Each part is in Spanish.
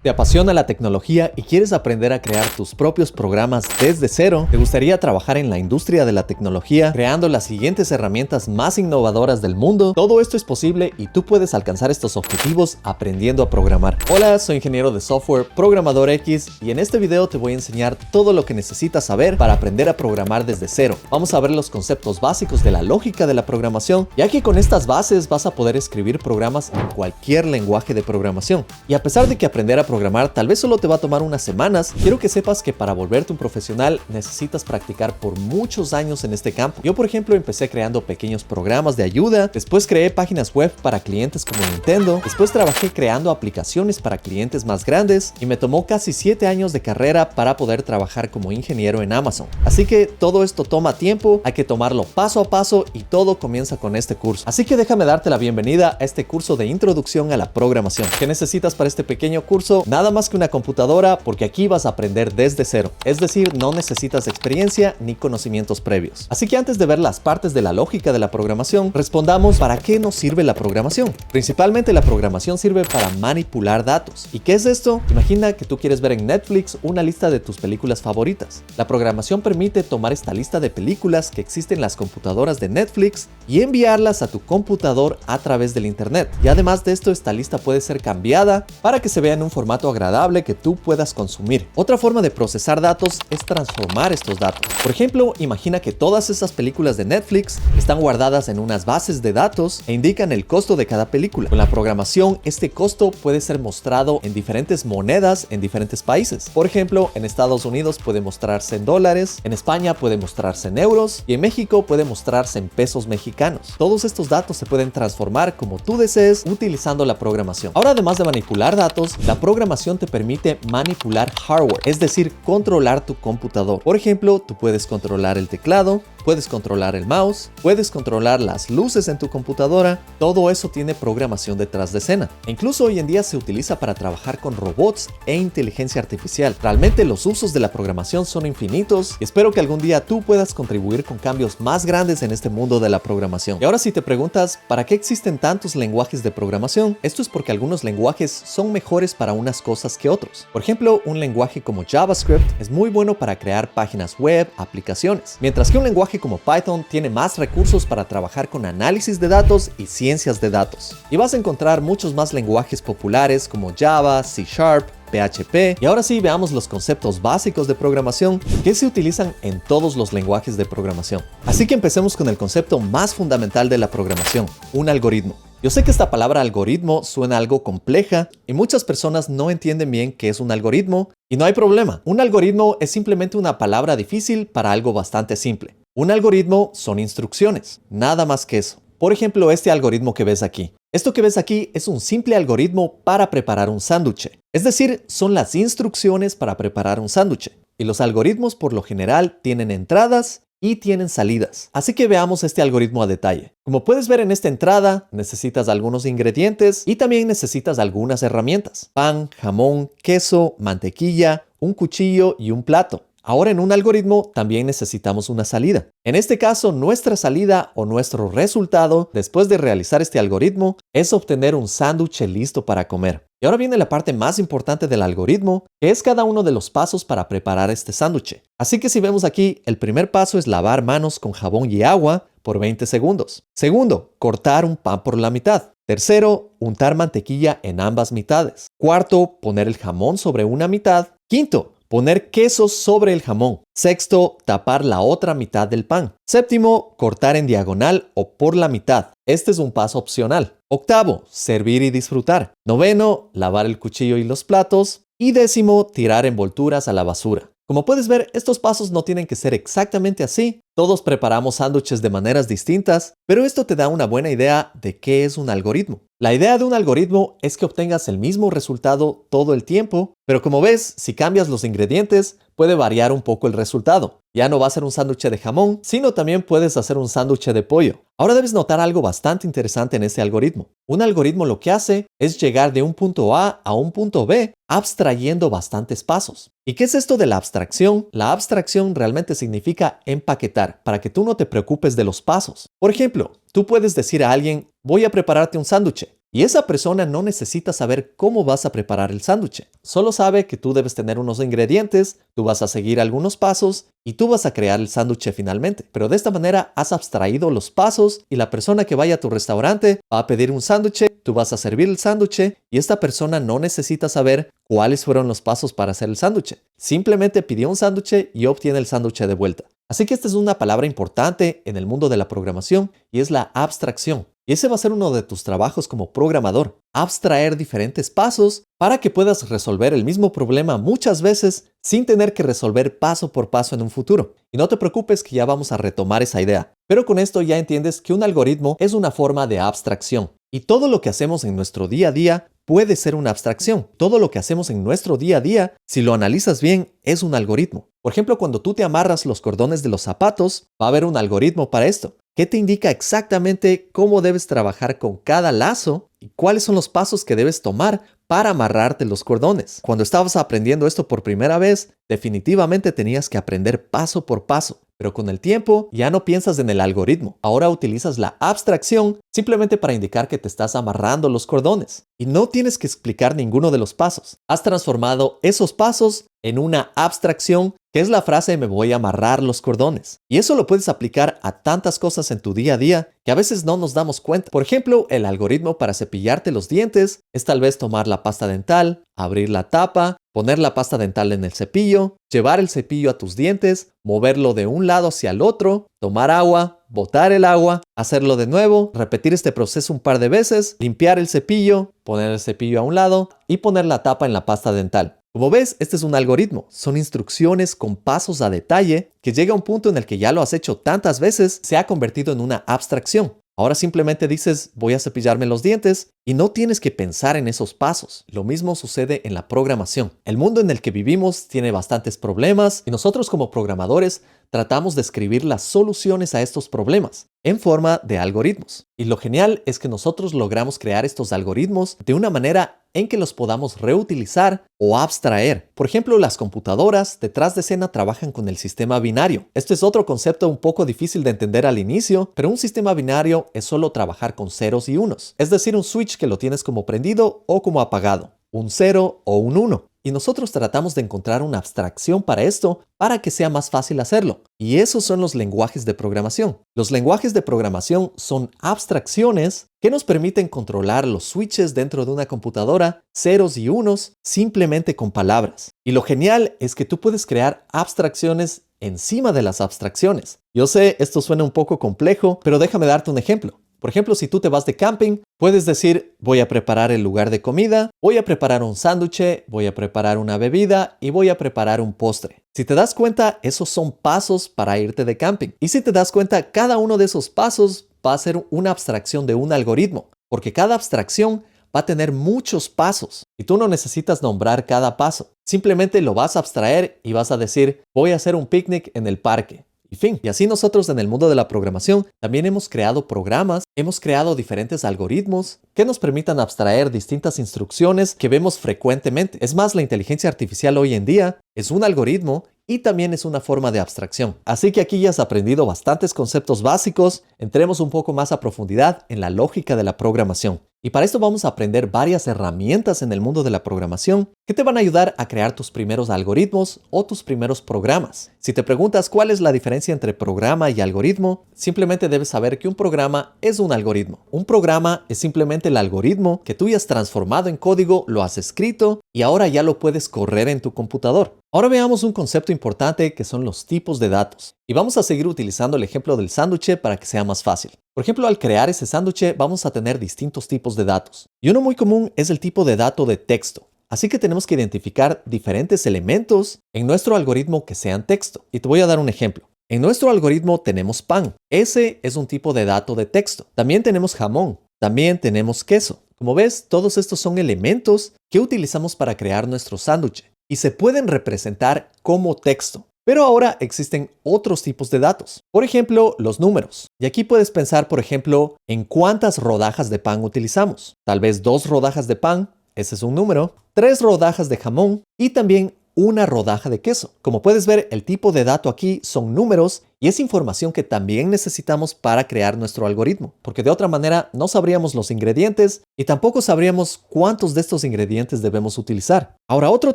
¿Te apasiona la tecnología y quieres aprender a crear tus propios programas desde cero? ¿Te gustaría trabajar en la industria de la tecnología creando las siguientes herramientas más innovadoras del mundo? Todo esto es posible y tú puedes alcanzar estos objetivos aprendiendo a programar. Hola, soy ingeniero de software, programador X, y en este video te voy a enseñar todo lo que necesitas saber para aprender a programar desde cero. Vamos a ver los conceptos básicos de la lógica de la programación, ya que con estas bases vas a poder escribir programas en cualquier lenguaje de programación. Y a pesar de que aprender a programar tal vez solo te va a tomar unas semanas, quiero que sepas que para volverte un profesional necesitas practicar por muchos años en este campo. Yo, por ejemplo, empecé creando pequeños programas de ayuda, después creé páginas web para clientes como Nintendo, después trabajé creando aplicaciones para clientes más grandes y me tomó casi 7 años de carrera para poder trabajar como ingeniero en Amazon. Así que todo esto toma tiempo, hay que tomarlo paso a paso y todo comienza con este curso. Así que déjame darte la bienvenida a este curso de introducción a la programación. ¿Qué necesitas para este pequeño curso? Nada más que una computadora, porque aquí vas a aprender desde cero. Es decir, no necesitas experiencia ni conocimientos previos. Así que antes de ver las partes de la lógica de la programación, respondamos ¿para qué nos sirve la programación? Principalmente la programación sirve para manipular datos. ¿Y qué es esto? Imagina que tú quieres ver en Netflix una lista de tus películas favoritas. La programación permite tomar esta lista de películas que existen en las computadoras de Netflix y enviarlas a tu computador a través del internet. Y además de esto, esta lista puede ser cambiada para que se vea en un formato agradable que tú puedas consumir. Otra forma de procesar datos es transformar estos datos. Por ejemplo, imagina que todas esas películas de Netflix están guardadas en unas bases de datos e indican el costo de cada película. Con la programación, este costo puede ser mostrado en diferentes monedas en diferentes países. Por ejemplo, en Estados Unidos puede mostrarse en dólares, en España puede mostrarse en euros y en México puede mostrarse en pesos mexicanos. Todos estos datos se pueden transformar como tú desees utilizando la programación. Ahora, además de manipular datos, la programación te permite manipular hardware, es decir, controlar tu computador. Por ejemplo, tú puedes controlar el teclado, puedes controlar el mouse, puedes controlar las luces en tu computadora. Todo eso tiene programación detrás de escena. E incluso hoy en día se utiliza para trabajar con robots e inteligencia artificial. Realmente los usos de la programación son infinitos y espero que algún día tú puedas contribuir con cambios más grandes en este mundo de la programación. Y ahora, si te preguntas ¿para qué existen tantos lenguajes de programación? Esto es porque algunos lenguajes son mejores para unas cosas que otros. Por ejemplo, un lenguaje como JavaScript es muy bueno para crear páginas web, aplicaciones, mientras que un lenguaje como Python tiene más recursos para trabajar con análisis de datos y ciencias de datos. Y vas a encontrar muchos más lenguajes populares como Java, C#, PHP. Y ahora sí, veamos los conceptos básicos de programación que se utilizan en todos los lenguajes de programación. Así que empecemos con el concepto más fundamental de la programación, un algoritmo. Yo sé que esta palabra algoritmo suena algo compleja y muchas personas no entienden bien qué es un algoritmo, y no hay problema. Un algoritmo es simplemente una palabra difícil para algo bastante simple. Un algoritmo son instrucciones, nada más que eso. Por ejemplo, este algoritmo que ves aquí. Esto que ves aquí es un simple algoritmo para preparar un sándwich. Es decir, son las instrucciones para preparar un sándwich. Y los algoritmos por lo general tienen entradas y tienen salidas. Así que veamos este algoritmo a detalle. Como puedes ver en esta entrada, necesitas algunos ingredientes y también necesitas algunas herramientas. Pan, jamón, queso, mantequilla, un cuchillo y un plato. Ahora, en un algoritmo también necesitamos una salida. En este caso, nuestra salida o nuestro resultado después de realizar este algoritmo es obtener un sándwich listo para comer. Y ahora viene la parte más importante del algoritmo, que es cada uno de los pasos para preparar este sándwich. Así que si vemos aquí, el primer paso es lavar manos con jabón y agua por 20 segundos. Segundo, cortar un pan por la mitad. Tercero, untar mantequilla en ambas mitades. Cuarto, poner el jamón sobre una mitad. Quinto, poner queso sobre el jamón. Sexto, tapar la otra mitad del pan. Séptimo, cortar en diagonal o por la mitad. Este es un paso opcional. Octavo, servir y disfrutar. Noveno, lavar el cuchillo y los platos. Y décimo, tirar envolturas a la basura. Como puedes ver, estos pasos no tienen que ser exactamente así. Todos preparamos sándwiches de maneras distintas, pero esto te da una buena idea de qué es un algoritmo. La idea de un algoritmo es que obtengas el mismo resultado todo el tiempo, pero como ves, si cambias los ingredientes, puede variar un poco el resultado. Ya no va a ser un sándwich de jamón, sino también puedes hacer un sándwich de pollo. Ahora debes notar algo bastante interesante en este algoritmo. Un algoritmo lo que hace es llegar de un punto A a un punto B, abstrayendo bastantes pasos. ¿Y qué es esto de la abstracción? La abstracción realmente significa empaquetar, para que tú no te preocupes de los pasos. Por ejemplo, tú puedes decir a alguien, voy a prepararte un sándwich. Y esa persona no necesita saber cómo vas a preparar el sándwich. Solo sabe que tú debes tener unos ingredientes, tú vas a seguir algunos pasos y tú vas a crear el sándwich finalmente. Pero de esta manera has abstraído los pasos y la persona que vaya a tu restaurante va a pedir un sándwich, tú vas a servir el sándwich y esta persona no necesita saber cuáles fueron los pasos para hacer el sándwich. Simplemente pidió un sándwich y obtiene el sándwich de vuelta. Así que esta es una palabra importante en el mundo de la programación y es la abstracción. Y ese va a ser uno de tus trabajos como programador, abstraer diferentes pasos para que puedas resolver el mismo problema muchas veces sin tener que resolver paso por paso en un futuro. Y no te preocupes que ya vamos a retomar esa idea. Pero con esto ya entiendes que un algoritmo es una forma de abstracción. Y todo lo que hacemos en nuestro día a día puede ser una abstracción. Todo lo que hacemos en nuestro día a día, si lo analizas bien, es un algoritmo. Por ejemplo, cuando tú te amarras los cordones de los zapatos, va a haber un algoritmo para esto, que te indica exactamente cómo debes trabajar con cada lazo y cuáles son los pasos que debes tomar para amarrarte los cordones. Cuando estabas aprendiendo esto por primera vez, definitivamente tenías que aprender paso por paso. Pero con el tiempo ya no piensas en el algoritmo. Ahora utilizas la abstracción simplemente para indicar que te estás amarrando los cordones. Y no tienes que explicar ninguno de los pasos. Has transformado esos pasos en una abstracción, que es la frase me voy a amarrar los cordones. Y eso lo puedes aplicar a tantas cosas en tu día a día que a veces no nos damos cuenta. Por ejemplo, el algoritmo para cepillarte los dientes es tal vez tomar la pasta dental, abrir la tapa, poner la pasta dental en el cepillo, llevar el cepillo a tus dientes, moverlo de un lado hacia el otro, tomar agua, botar el agua, hacerlo de nuevo, repetir este proceso un par de veces, limpiar el cepillo, poner el cepillo a un lado y poner la tapa en la pasta dental. Como ves, este es un algoritmo. Son instrucciones con pasos a detalle que llega a un punto en el que ya lo has hecho tantas veces, se ha convertido en una abstracción. Ahora simplemente dices, voy a cepillarme los dientes y no tienes que pensar en esos pasos. Lo mismo sucede en la programación. El mundo en el que vivimos tiene bastantes problemas y nosotros como programadores tratamos de escribir las soluciones a estos problemas en forma de algoritmos. Y lo genial es que nosotros logramos crear estos algoritmos de una manera en que los podamos reutilizar o abstraer. Por ejemplo, las computadoras detrás de escena trabajan con el sistema binario. Este es otro concepto un poco difícil de entender al inicio, pero un sistema binario es solo trabajar con ceros y unos. Es decir, un switch que lo tienes como prendido o como apagado, un 0 o un 1. Y nosotros tratamos de encontrar una abstracción para esto para que sea más fácil hacerlo. Y esos son los lenguajes de programación. Los lenguajes de programación son abstracciones que nos permiten controlar los switches dentro de una computadora, ceros y unos, simplemente con palabras. Y lo genial es que tú puedes crear abstracciones encima de las abstracciones. Yo sé, esto suena un poco complejo, pero déjame darte un ejemplo. Por ejemplo, si tú te vas de camping, puedes decir, voy a preparar el lugar de comida, voy a preparar un sándwich, voy a preparar una bebida y voy a preparar un postre. Si te das cuenta, esos son pasos para irte de camping. Y si te das cuenta, cada uno de esos pasos va a ser una abstracción de un algoritmo, porque cada abstracción va a tener muchos pasos y tú no necesitas nombrar cada paso. Simplemente lo vas a abstraer y vas a decir, voy a hacer un picnic en el parque. Y fin. Y así nosotros en el mundo de la programación también hemos creado programas, hemos creado diferentes algoritmos que nos permitan abstraer distintas instrucciones que vemos frecuentemente. Es más, la inteligencia artificial hoy en día es un algoritmo y también es una forma de abstracción. Así que aquí ya has aprendido bastantes conceptos básicos. Entremos un poco más a profundidad en la lógica de la programación. Y para esto vamos a aprender varias herramientas en el mundo de la programación que te van a ayudar a crear tus primeros algoritmos o tus primeros programas. Si te preguntas cuál es la diferencia entre programa y algoritmo, simplemente debes saber que un programa es un algoritmo. Un programa es simplemente el algoritmo que tú ya has transformado en código, lo has escrito y ahora ya lo puedes correr en tu computador. Ahora veamos un concepto importante que son los tipos de datos. Y vamos a seguir utilizando el ejemplo del sándwich para que sea más fácil. Por ejemplo, al crear ese sándwich vamos a tener distintos tipos de datos. Y uno muy común es el tipo de dato de texto. Así que tenemos que identificar diferentes elementos en nuestro algoritmo que sean texto. Y te voy a dar un ejemplo. En nuestro algoritmo tenemos pan. Ese es un tipo de dato de texto. También tenemos jamón. También tenemos queso. Como ves, todos estos son elementos que utilizamos para crear nuestro sándwich y se pueden representar como texto. Pero ahora existen otros tipos de datos. Por ejemplo, los números. Y aquí puedes pensar, por ejemplo, en cuántas rodajas de pan utilizamos. Tal vez 2 rodajas de pan, ese es un número. 3 rodajas de jamón y también una rodaja de queso. Como puedes ver, el tipo de dato aquí son números y es información que también necesitamos para crear nuestro algoritmo, porque de otra manera no sabríamos los ingredientes y tampoco sabríamos cuántos de estos ingredientes debemos utilizar. Ahora, otro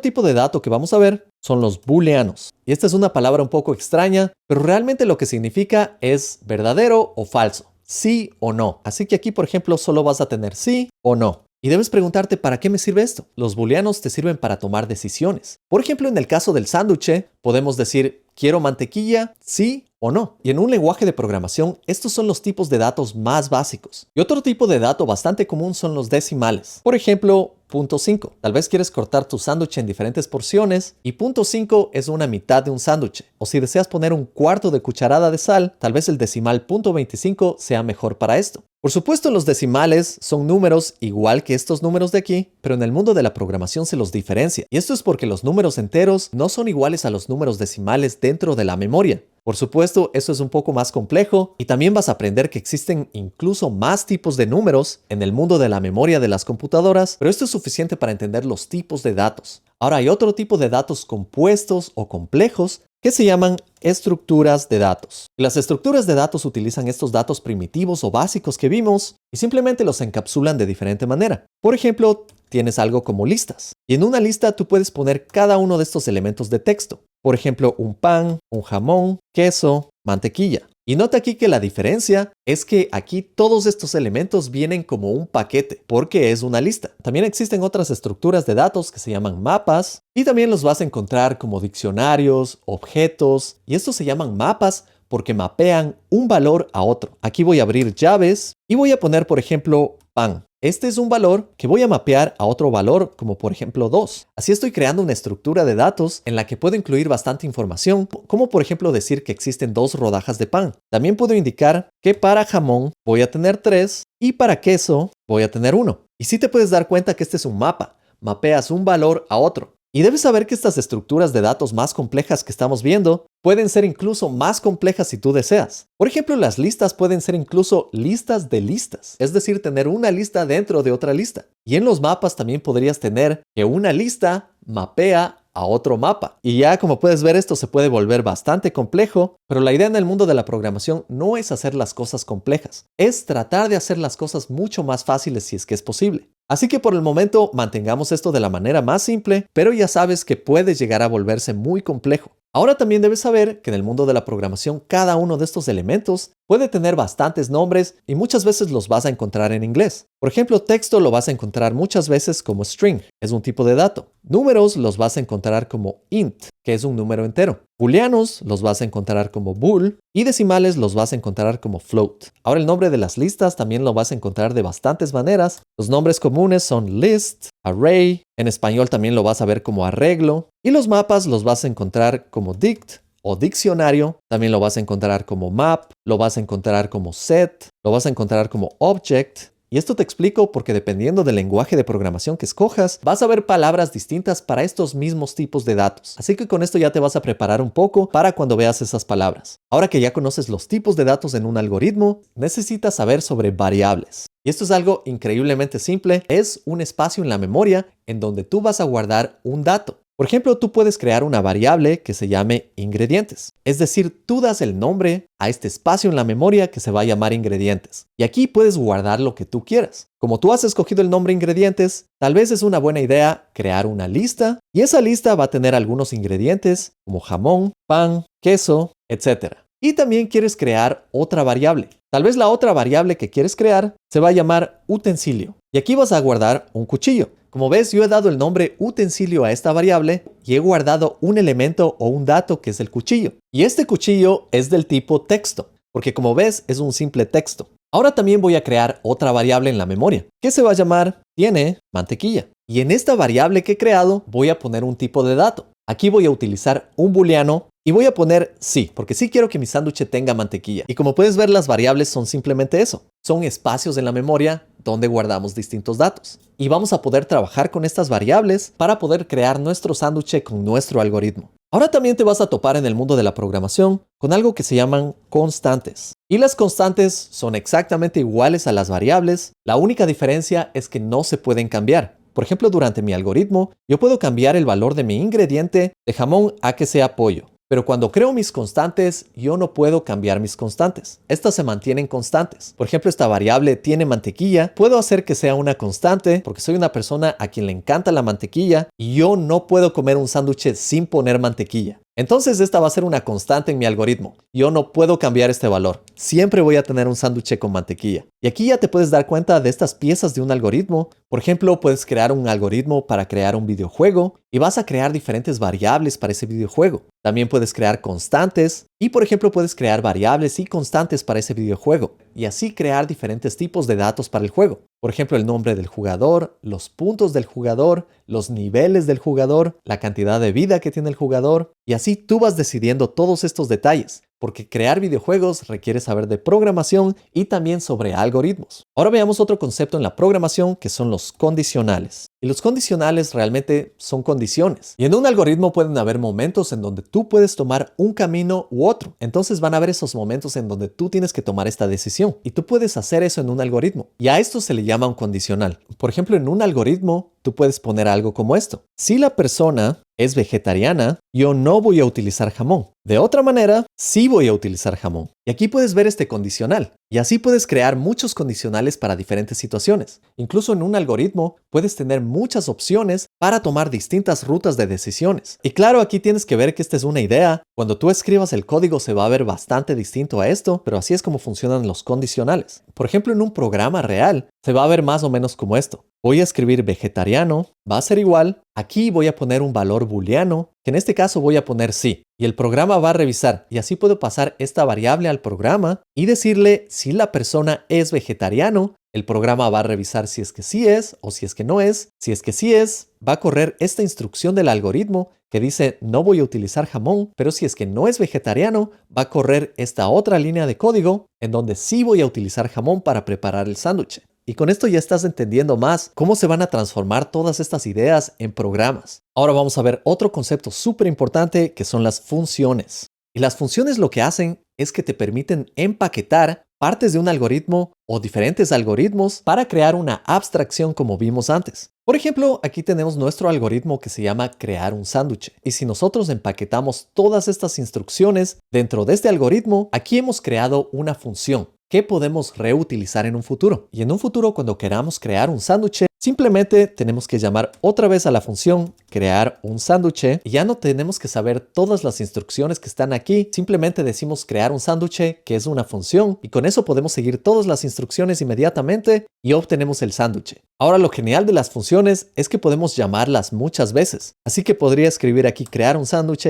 tipo de dato que vamos a ver son los booleanos. Y esta es una palabra un poco extraña, pero realmente lo que significa es verdadero o falso, sí o no. Así que aquí, por ejemplo, solo vas a tener sí o no. Y debes preguntarte, ¿para qué me sirve esto? Los booleanos te sirven para tomar decisiones. Por ejemplo, en el caso del sándwich, podemos decir, ¿quiero mantequilla? ¿Sí o no? Y en un lenguaje de programación, estos son los tipos de datos más básicos. Y otro tipo de dato bastante común son los decimales. Por ejemplo, .5. Tal vez quieres cortar tu sándwich en diferentes porciones y .5 es una mitad de un sándwich. O si deseas poner un cuarto de cucharada de sal, tal vez el decimal .25 sea mejor para esto. Por supuesto, los decimales son números igual que estos números de aquí, pero en el mundo de la programación se los diferencia. Y esto es porque los números enteros no son iguales a los números decimales dentro de la memoria. Por supuesto, eso es un poco más complejo y también vas a aprender que existen incluso más tipos de números en el mundo de la memoria de las computadoras, pero esto es suficiente para entender los tipos de datos. Ahora hay otro tipo de datos compuestos o complejos que se llaman estructuras de datos. Las estructuras de datos utilizan estos datos primitivos o básicos que vimos y simplemente los encapsulan de diferente manera. Por ejemplo, tienes algo como listas. Y en una lista tú puedes poner cada uno de estos elementos de texto. Por ejemplo, un pan, un jamón, queso, mantequilla. Y nota aquí que la diferencia es que aquí todos estos elementos vienen como un paquete, porque es una lista. También existen otras estructuras de datos que se llaman mapas, y también los vas a encontrar como diccionarios, objetos, y estos se llaman mapas porque mapean un valor a otro. Aquí voy a abrir llaves y voy a poner, por ejemplo, pan. Este es un valor que voy a mapear a otro valor, como por ejemplo 2. Así estoy creando una estructura de datos en la que puedo incluir bastante información, como por ejemplo decir que existen 2 rodajas de pan. También puedo indicar que para jamón voy a tener 3 y para queso voy a tener 1. Y sí te puedes dar cuenta que este es un mapa. Mapeas un valor a otro. Y debes saber que estas estructuras de datos más complejas que estamos viendo pueden ser incluso más complejas si tú deseas. Por ejemplo, las listas pueden ser incluso listas de listas, es decir, tener una lista dentro de otra lista. Y en los mapas también podrías tener que una lista mapea a otro mapa. Y ya como puedes ver, esto se puede volver bastante complejo, pero la idea en el mundo de la programación no es hacer las cosas complejas, es tratar de hacer las cosas mucho más fáciles si es que es posible. Así que por el momento mantengamos esto de la manera más simple, pero ya sabes que puede llegar a volverse muy complejo. Ahora también debes saber que en el mundo de la programación cada uno de estos elementos puede tener bastantes nombres y muchas veces los vas a encontrar en inglés. Por ejemplo, texto lo vas a encontrar muchas veces como string, es un tipo de dato. Números los vas a encontrar como int, que es un número entero. Booleanos los vas a encontrar como bool y decimales los vas a encontrar como float. Ahora el nombre de las listas también lo vas a encontrar de bastantes maneras. Los nombres comunes son list, array, en español también lo vas a ver como arreglo y los mapas los vas a encontrar como dict o diccionario, también lo vas a encontrar como map, lo vas a encontrar como set, lo vas a encontrar como object. Y esto te explico porque dependiendo del lenguaje de programación que escojas, vas a ver palabras distintas para estos mismos tipos de datos. Así que con esto ya te vas a preparar un poco para cuando veas esas palabras. Ahora que ya conoces los tipos de datos en un algoritmo, necesitas saber sobre variables. Y esto es algo increíblemente simple. Es un espacio en la memoria en donde tú vas a guardar un dato. Por ejemplo, tú puedes crear una variable que se llame ingredientes. Es decir, tú das el nombre a este espacio en la memoria que se va a llamar ingredientes. Y aquí puedes guardar lo que tú quieras. Como tú has escogido el nombre ingredientes, tal vez es una buena idea crear una lista y esa lista va a tener algunos ingredientes como jamón, pan, queso, etc. Y también quieres crear otra variable. Tal vez la otra variable que quieres crear se va a llamar utensilio. Y aquí vas a guardar un cuchillo. Como ves, yo he dado el nombre utensilio a esta variable y he guardado un elemento o un dato que es el cuchillo. Y este cuchillo es del tipo texto, porque como ves es un simple texto. Ahora también voy a crear otra variable en la memoria, que se va a llamar tiene mantequilla. Y en esta variable que he creado voy a poner un tipo de dato. Aquí voy a utilizar un booleano y voy a poner sí, porque sí quiero que mi sándwich tenga mantequilla. Y como puedes ver, las variables son simplemente eso. Son espacios en la memoria donde guardamos distintos datos. Y vamos a poder trabajar con estas variables para poder crear nuestro sándwich con nuestro algoritmo. Ahora también te vas a topar en el mundo de la programación con algo que se llaman constantes. Y las constantes son exactamente iguales a las variables. La única diferencia es que no se pueden cambiar. Por ejemplo, durante mi algoritmo, yo puedo cambiar el valor de mi ingrediente de jamón a que sea pollo. Pero cuando creo mis constantes, yo no puedo cambiar mis constantes. Estas se mantienen constantes. Por ejemplo, esta variable tiene mantequilla. Puedo hacer que sea una constante porque soy una persona a quien le encanta la mantequilla y yo no puedo comer un sándwich sin poner mantequilla. Entonces esta va a ser una constante en mi algoritmo. Yo no puedo cambiar este valor. Siempre voy a tener un sándwich con mantequilla. Y aquí ya te puedes dar cuenta de estas piezas de un algoritmo. Por ejemplo, puedes crear un algoritmo para crear un videojuego y vas a crear diferentes variables para ese videojuego. También puedes crear constantes y, por ejemplo, puedes crear variables y constantes para ese videojuego y así crear diferentes tipos de datos para el juego. Por ejemplo, el nombre del jugador, los puntos del jugador, los niveles del jugador, la cantidad de vida que tiene el jugador y así tú vas decidiendo todos estos detalles. Porque crear videojuegos requiere saber de programación y también sobre algoritmos. Ahora veamos otro concepto en la programación que son los condicionales. Y los condicionales realmente son condiciones. Y en un algoritmo pueden haber momentos en donde tú puedes tomar un camino u otro. Entonces van a haber esos momentos en donde tú tienes que tomar esta decisión. Y tú puedes hacer eso en un algoritmo. Y a esto se le llama un condicional. Por ejemplo, en un algoritmo tú puedes poner algo como esto. Si la persona es vegetariana, yo no voy a utilizar jamón. De otra manera, sí voy a utilizar jamón. Y aquí puedes ver este condicional. Y así puedes crear muchos condicionales para diferentes situaciones. Incluso en un algoritmo puedes tener muchas opciones para tomar distintas rutas de decisiones. Y claro, aquí tienes que ver que esta es una idea. Cuando tú escribas el código se va a ver bastante distinto a esto, pero así es como funcionan los condicionales. Por ejemplo, en un programa real se va a ver más o menos como esto. Voy a escribir vegetariano, va a ser igual. Aquí voy a poner un valor booleano, que en este caso voy a poner sí. Y el programa va a revisar. Y así puedo pasar esta variable al programa y decirle si la persona es vegetariano. El programa va a revisar si es que sí es o si es que no es. Si es que sí es, va a correr esta instrucción del algoritmo que dice no voy a utilizar jamón, pero si es que no es vegetariano, va a correr esta otra línea de código en donde sí voy a utilizar jamón para preparar el sándwich. Y con esto ya estás entendiendo más cómo se van a transformar todas estas ideas en programas. Ahora vamos a ver otro concepto súper importante que son las funciones. Y las funciones lo que hacen es que te permiten empaquetar partes de un algoritmo o diferentes algoritmos para crear una abstracción como vimos antes. Por ejemplo, aquí tenemos nuestro algoritmo que se llama crear un sándwich. Y si nosotros empaquetamos todas estas instrucciones dentro de este algoritmo, aquí hemos creado una función que podemos reutilizar en un futuro. Y en un futuro, cuando queramos crear un sándwich, simplemente tenemos que llamar otra vez a la función crear un sándwich y ya no tenemos que saber todas las instrucciones que están aquí. Simplemente decimos crear un sándwich, que es una función, y con eso podemos seguir todas las instrucciones inmediatamente y obtenemos el sándwich. Ahora, lo genial de las funciones es que podemos llamarlas muchas veces. Así que podría escribir aquí crear un sándwich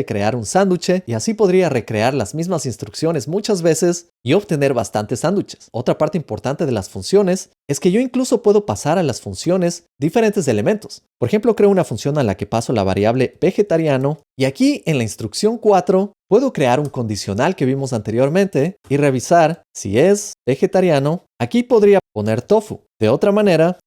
y así podría recrear las mismas instrucciones muchas veces y obtener bastantes sándwiches. Otra parte importante de las funciones es que yo incluso puedo pasar a las funciones diferentes elementos. Por ejemplo, creo una función a la que paso la variable vegetariano y aquí en la instrucción 4 puedo crear un condicional que vimos anteriormente y revisar si es vegetariano. Aquí podría poner tofu. De otra manera,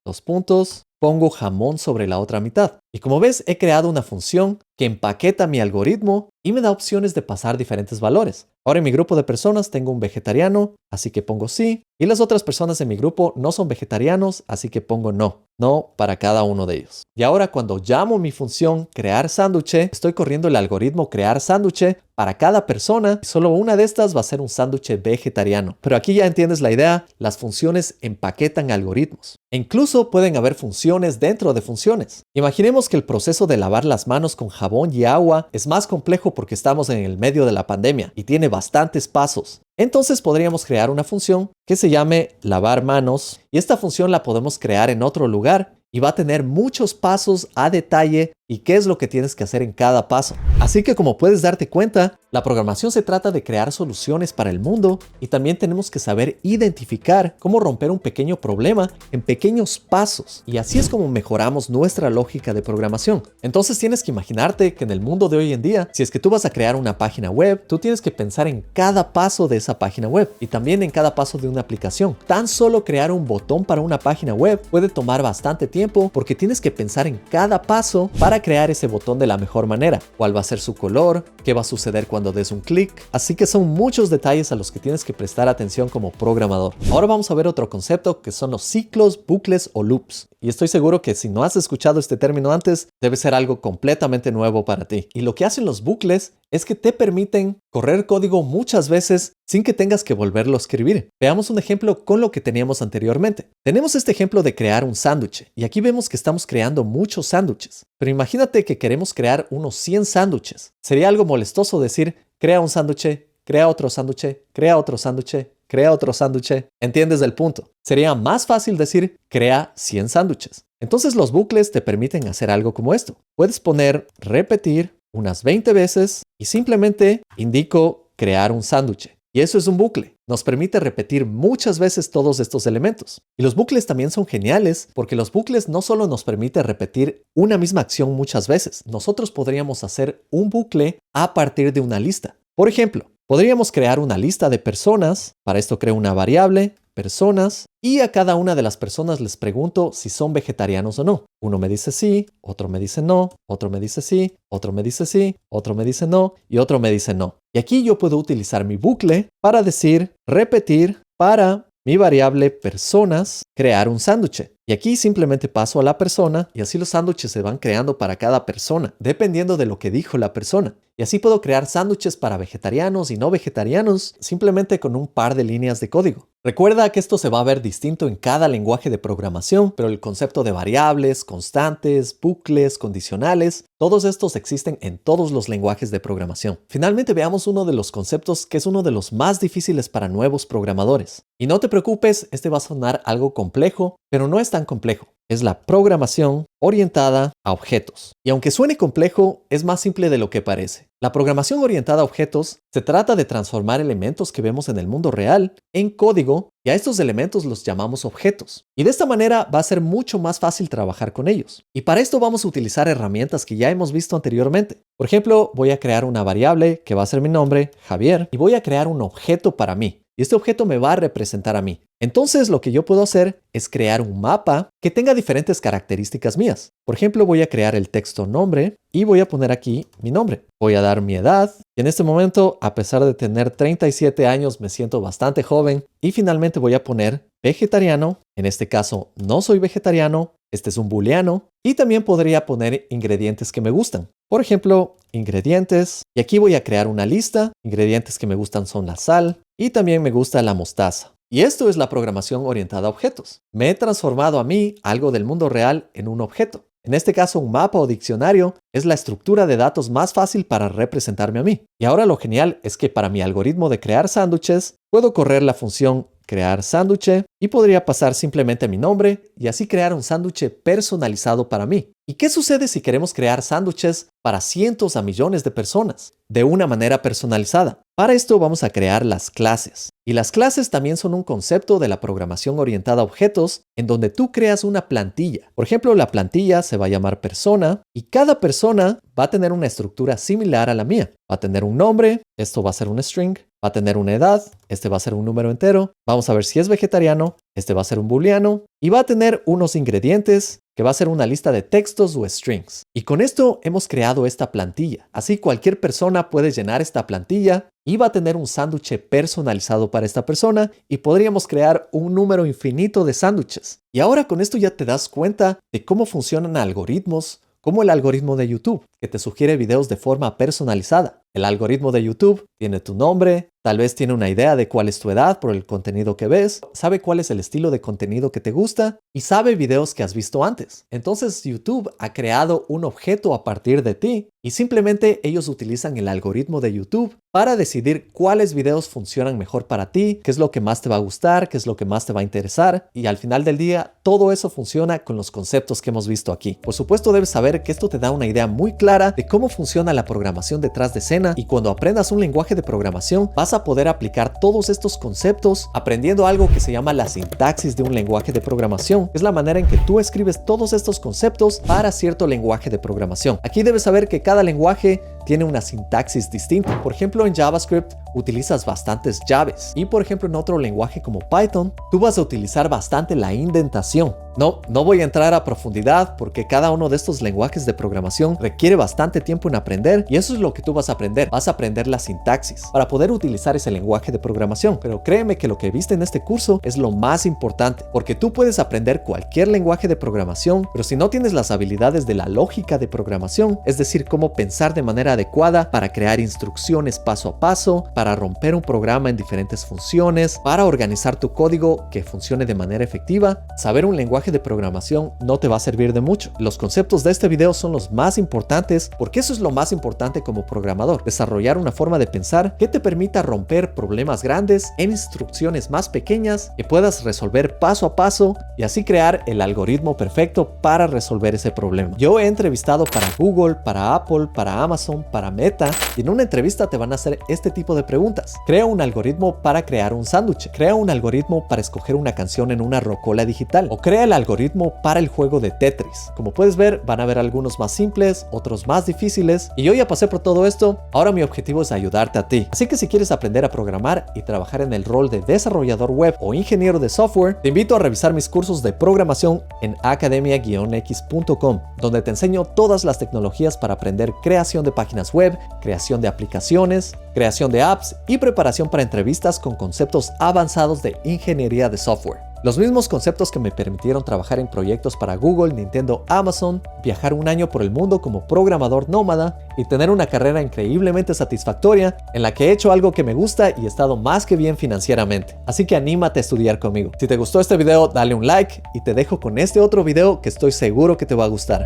pongo jamón sobre la otra mitad. Y como ves, he creado una función que empaqueta mi algoritmo y me da opciones de pasar diferentes valores. Ahora en mi grupo de personas tengo un vegetariano, así que pongo sí. Y las otras personas en mi grupo no son vegetarianos, así que pongo no. No para cada uno de ellos. Y ahora cuando llamo mi función crear sándwich, estoy corriendo el algoritmo crear sándwich para cada persona. Y solo una de estas va a ser un sándwich vegetariano. Pero aquí ya entiendes la idea. Las funciones empaquetan algoritmos. E incluso pueden haber funciones dentro de funciones. Imaginemos que el proceso de lavar las manos con jabón y agua es más complejo porque estamos en el medio de la pandemia y tiene bastantes pasos. Entonces podríamos crear una función que se llame lavar manos y esta función la podemos crear en otro lugar y va a tener muchos pasos a detalle y qué es lo que tienes que hacer en cada paso. Así que como puedes darte cuenta, la programación se trata de crear soluciones para el mundo y también tenemos que saber identificar cómo romper un pequeño problema en pequeños pasos y así es como mejoramos nuestra lógica de programación. Entonces tienes que imaginarte que en el mundo de hoy en día, si es que tú vas a crear una página web, tú tienes que pensar en cada paso de esa página web y también en cada paso de una aplicación. Tan solo crear un botón para una página web puede tomar bastante tiempo porque tienes que pensar en cada paso para crear ese botón de la mejor manera. ¿Cuál va a ser su color? ¿Qué va a suceder cuando des un clic? Así que son muchos detalles a los que tienes que prestar atención como programador. Ahora vamos a ver otro concepto que son los ciclos, bucles o loops. y estoy seguro que si no has escuchado este término antes, debe ser algo completamente nuevo para ti. Y lo que hacen los bucles es que te permiten correr código muchas veces sin que tengas que volverlo a escribir. Veamos un ejemplo con lo que teníamos anteriormente. Tenemos este ejemplo de crear un sándwich, y aquí vemos que estamos creando muchos sándwiches. Pero imagínate que queremos crear unos 100 sándwiches. Sería algo molestoso decir, crea un sándwich, crea otro sándwich, crea otro sándwich, crea otro sándwich. ¿Entiendes el punto? Sería más fácil decir, crea 100 sándwiches. Entonces los bucles te permiten hacer algo como esto. Puedes poner repetir unas 20 veces y simplemente indico crear un sándwich. Y eso es un bucle. Nos permite repetir muchas veces todos estos elementos. Y los bucles también son geniales porque los bucles no solo nos permiten repetir una misma acción muchas veces. Nosotros podríamos hacer un bucle a partir de una lista. Por ejemplo, podríamos crear una lista de personas. Para esto creo una variable, personas, y a cada una de las personas les pregunto si son vegetarianos o no. Uno me dice sí, otro me dice no, otro me dice sí, otro me dice sí, otro me dice no y otro me dice no. Y aquí yo puedo utilizar mi bucle para decir repetir para mi variable personas, crear un sándwich. Y aquí simplemente paso a la persona y así los sándwiches se van creando para cada persona, dependiendo de lo que dijo la persona. Y así puedo crear sándwiches para vegetarianos y no vegetarianos simplemente con un par de líneas de código. Recuerda que esto se va a ver distinto en cada lenguaje de programación, pero el concepto de variables, constantes, bucles, condicionales, todos estos existen en todos los lenguajes de programación. Finalmente veamos uno de los conceptos que es uno de los más difíciles para nuevos programadores. Y no te preocupes, este va a sonar algo complejo, pero no es tan complejo. Es la programación orientada a objetos. Y aunque suene complejo, es más simple de lo que parece. La programación orientada a objetos se trata de transformar elementos que vemos en el mundo real en código y a estos elementos los llamamos objetos. Y de esta manera va a ser mucho más fácil trabajar con ellos. Y para esto vamos a utilizar herramientas que ya hemos visto anteriormente. Por ejemplo, voy a crear una variable que va a ser mi nombre, Javier, y voy a crear un objeto para mí. Y este objeto me va a representar a mí. Entonces lo que yo puedo hacer es crear un mapa que tenga diferentes características mías. Por ejemplo, voy a crear el texto nombre y voy a poner aquí mi nombre. Voy a dar mi edad y en este momento, a pesar de tener 37 años, me siento bastante joven. Y finalmente voy a poner vegetariano. En este caso, no soy vegetariano. Este es un booleano. Y también podría poner ingredientes que me gustan. Por ejemplo, ingredientes. Y aquí voy a crear una lista. Ingredientes que me gustan son la sal y también me gusta la mostaza. Y esto es la programación orientada a objetos. Me he transformado a mí algo del mundo real en un objeto. En este caso, un mapa o diccionario es la estructura de datos más fácil para representarme a mí. Y ahora lo genial es que para mi algoritmo de crear sándwiches, puedo correr la función crear sándwich y podría pasar simplemente mi nombre y así crear un sándwich personalizado para mí. ¿Y qué sucede si queremos crear sándwiches para cientos a millones de personas de una manera personalizada? Para esto vamos a crear las clases. Y las clases también son un concepto de la programación orientada a objetos en donde tú creas una plantilla. Por ejemplo, la plantilla se va a llamar persona y cada persona va a tener una estructura similar a la mía. Va a tener un nombre, esto va a ser un string, va a tener una edad, este va a ser un número entero, vamos a ver si es vegetariano, este va a ser un booleano y va a tener unos ingredientes que va a ser una lista de textos o strings. Y con esto hemos creado esta plantilla. Así cualquier persona puede llenar esta plantilla y va a tener un sándwich personalizado para esta persona y podríamos crear un número infinito de sándwiches. Y ahora con esto ya te das cuenta de cómo funcionan algoritmos como el algoritmo de YouTube, que te sugiere videos de forma personalizada. El algoritmo de YouTube tiene tu nombre, tal vez tiene una idea de cuál es tu edad por el contenido que ves, sabe cuál es el estilo de contenido que te gusta y sabe videos que has visto antes. Entonces YouTube ha creado un objeto a partir de ti y simplemente ellos utilizan el algoritmo de YouTube para decidir cuáles videos funcionan mejor para ti, qué es lo que más te va a gustar, qué es lo que más te va a interesar y al final del día todo eso funciona con los conceptos que hemos visto aquí. Por supuesto debes saber que esto te da una idea muy clara de cómo funciona la programación detrás de escena y cuando aprendas un lenguaje de programación vas a poder aplicar todos estos conceptos aprendiendo algo que se llama la sintaxis de un lenguaje de programación. Es la manera en que tú escribes todos estos conceptos para cierto lenguaje de programación. Aquí debes saber que cada lenguaje tiene una sintaxis distinta. Por ejemplo, en JavaScript utilizas bastantes llaves. Y por ejemplo, en otro lenguaje como Python, tú vas a utilizar bastante la indentación. No voy a entrar a profundidad porque cada uno de estos lenguajes de programación requiere bastante tiempo en aprender y eso es lo que tú vas a aprender. Vas a aprender la sintaxis para poder utilizar ese lenguaje de programación. Pero créeme que lo que viste en este curso es lo más importante porque tú puedes aprender cualquier lenguaje de programación, pero si no tienes las habilidades de la lógica de programación, es decir, cómo pensar de manera adecuada para crear instrucciones paso a paso, para romper un programa en diferentes funciones, para organizar tu código que funcione de manera efectiva, saber un lenguaje de programación no te va a servir de mucho. Los conceptos de este video son los más importantes porque eso es lo más importante como programador, desarrollar una forma de pensar que te permita romper problemas grandes en instrucciones más pequeñas que puedas resolver paso a paso y así crear el algoritmo perfecto para resolver ese problema. Yo he entrevistado para Google, para Apple, para Amazon, para Meta y en una entrevista te van a hacer este tipo de preguntas. Crea un algoritmo para crear un sándwich, crea un algoritmo para escoger una canción en una rocola digital o crea el algoritmo para el juego de Tetris. Como puedes ver, van a haber algunos más simples, otros más difíciles y yo ya pasé por todo esto. Ahora mi objetivo es ayudarte a ti. Así que si quieres aprender a programar y trabajar en el rol de desarrollador web o ingeniero de software, te invito a revisar mis cursos de programación en academia-x.com, donde te enseño todas las tecnologías para aprender creación de páginas web, creación de aplicaciones, creación de apps y preparación para entrevistas con conceptos avanzados de ingeniería de software. Los mismos conceptos que me permitieron trabajar en proyectos para Google, Nintendo, Amazon, viajar un año por el mundo como programador nómada y tener una carrera increíblemente satisfactoria en la que he hecho algo que me gusta y he estado más que bien financieramente. Así que anímate a estudiar conmigo. Si te gustó este video, dale un like y te dejo con este otro video que estoy seguro que te va a gustar.